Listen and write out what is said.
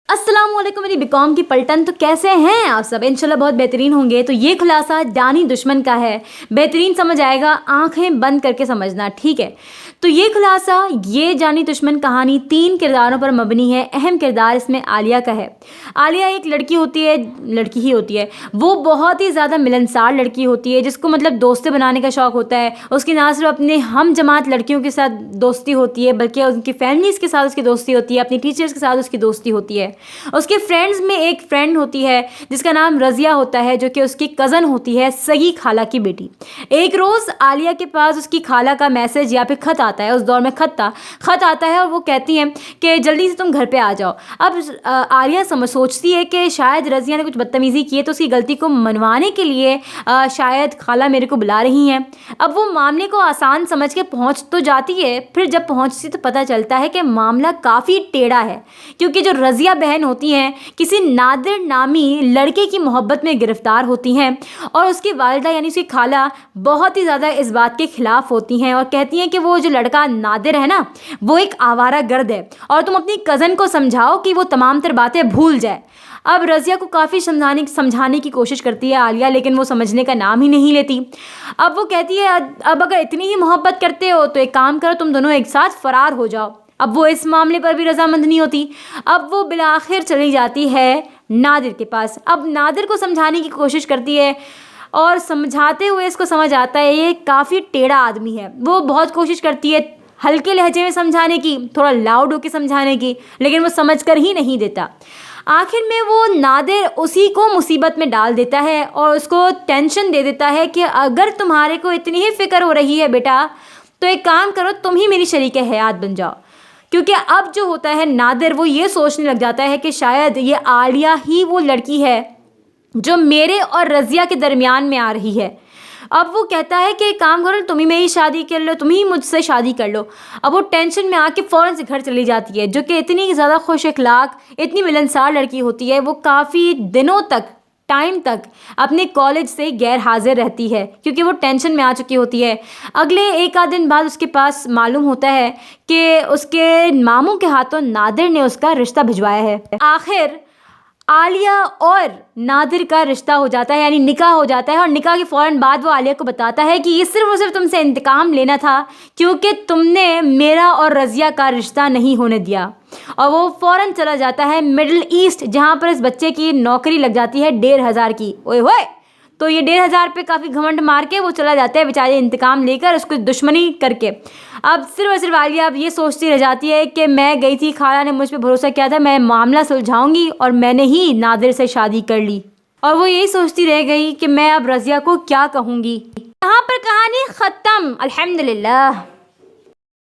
अस्सलाम वालेकुम मेरी बीकॉम की पलटन। तो कैसे हैं आप सब? इंशाल्लाह बहुत बेहतरीन होंगे। तो ये खुलासा जानी दुश्मन का है, बेहतरीन समझ आएगा, आंखें बंद करके समझना, ठीक है? तो ये खुलासा, ये जानी दुश्मन कहानी 3 किरदारों पर मबनी है। अहम किरदार इसमें आलिया का है। आलिया एक लड़की होती है, लड़की ही होती है, वो बहुत ही ज़्यादा मिलनसार लड़की होती है, जिसको मतलब दोस्ती बनाने का शौक़ होता है। उसकी ना सिर्फ अपने हम जमात लड़कियों के साथ दोस्ती होती है, बल्कि उनकी फैमिलीज़ के साथ उसकी दोस्ती होती है, अपनी टीचर्स के साथ उसकी दोस्ती होती है। उसके फ्रेंड्स में एक फ्रेंड होती है जिसका नाम रज़िया होता है, जो कि उसकी कज़न होती है, सगी खाला की बेटी। एक रोज़ आलिया के पास उसकी खाला का मैसेज या फिर ख़त आता है। उस दौर में ख़त आता है और वो कहती हैं कि जल्दी से तुम घर पे आ जाओ। अब आलिया सोचती है कि शायद रज़िया ने कुछ बदतमीज़ी की है, तो उसकी गलती को मनवाने के लिए शायद खाला मेरे को बुला रही हैं। अब वो मामले को आसान समझ के पहुँच तो जाती है, फिर जब पहुँचती तो पता चलता है कि मामला काफ़ी टेढ़ा है, क्योंकि जो रज़िया बहन होती हैं किसी नादिर नामी लड़के की मोहब्बत में गिरफ्तार होती हैं, और उसकी वालिदा यानी उसकी खाला बहुत ही ज़्यादा इस बात के ख़िलाफ़ होती हैं और कहती हैं कि वो जो लड़का नादिर है ना, वो एक आवारा गर्द है और तुम अपनी कज़न को समझाओ कि वो तमाम तर बातें भूल जाए। अब रज़िया को काफ़ी समझाने की कोशिश करती है आलिया, लेकिन वो समझने का नाम ही नहीं लेती। अब वो कहती है अब अगर इतनी ही मोहब्बत करते हो तो एक काम करो, तुम दोनों एक साथ फ़रार हो जाओ। अब वो इस मामले पर भी रज़ामंद नहीं होती। अब वो बिलाखिर चली जाती है नादिर के पास। अब नादिर को समझाने की कोशिश करती है और समझाते हुए इसको समझ आता है ये काफ़ी टेढ़ा आदमी है। वो बहुत कोशिश करती है हल्के लहजे में समझाने की, थोड़ा लाउड होकर समझाने की, लेकिन वो समझ कर ही नहीं देता। आखिर में वो नादिर उसी को मुसीबत में डाल देता है और उसको टेंशन दे देता है कि अगर तुम्हारे को इतनी ही फ़िक्र हो रही है बेटा, तो एक काम करो, तुम ही मेरी शरीके हयात बन जाओ। क्योंकि अब जो होता है नादिर वो ये सोचने लग जाता है कि शायद ये आलिया ही वो लड़की है जो मेरे और रज़िया के दरमियान में आ रही है। अब वो कहता है कि एक काम करो, तुम ही मेरी शादी कर लो, तुम ही मुझसे शादी कर लो। अब वो टेंशन में आके फ़ौरन से घर चली जाती है, जो कि इतनी ज़्यादा खुश अखलाक, इतनी मिलनसार लड़की होती है। वो काफ़ी दिनों तक, टाइम तक अपने कॉलेज से गैर हाजिर रहती है, क्योंकि वो टेंशन में आ चुकी होती है। अगले एक आध दिन बाद उसके पास मालूम होता है कि उसके मामू के हाथों नादिर ने उसका रिश्ता भिजवाया है। आखिर आलिया और नादिर का रिश्ता हो जाता है, यानी निकाह हो जाता है, और निकाह के फ़ौरन बाद वो आलिया को बताता है कि ये सिर्फ़ और सिर्फ तुमसे इंतकाम लेना था, क्योंकि तुमने मेरा और रज़िया का रिश्ता नहीं होने दिया। और वो फ़ौरन चला जाता है मिडिल ईस्ट, जहाँ पर इस बच्चे की नौकरी लग जाती है 1500 की। ओए होए, तो ये 1500 पे काफ़ी घमंड मार के वो चला जाता है बेचारे, इंतकाम लेकर, उसको दुश्मनी करके। अब सिर्फ और सिर्फ आलिया अब ये सोचती रह जाती है कि मैं गई थी, खाला ने मुझ पे भरोसा किया था, मैं मामला सुलझाऊंगी, और मैंने ही नादिर से शादी कर ली। और वो यही सोचती रह गई कि मैं अब रज़िया को क्या कहूँगी। यहाँ पर कहानी ख़त्म, अल्हम्दुलिल्लाह।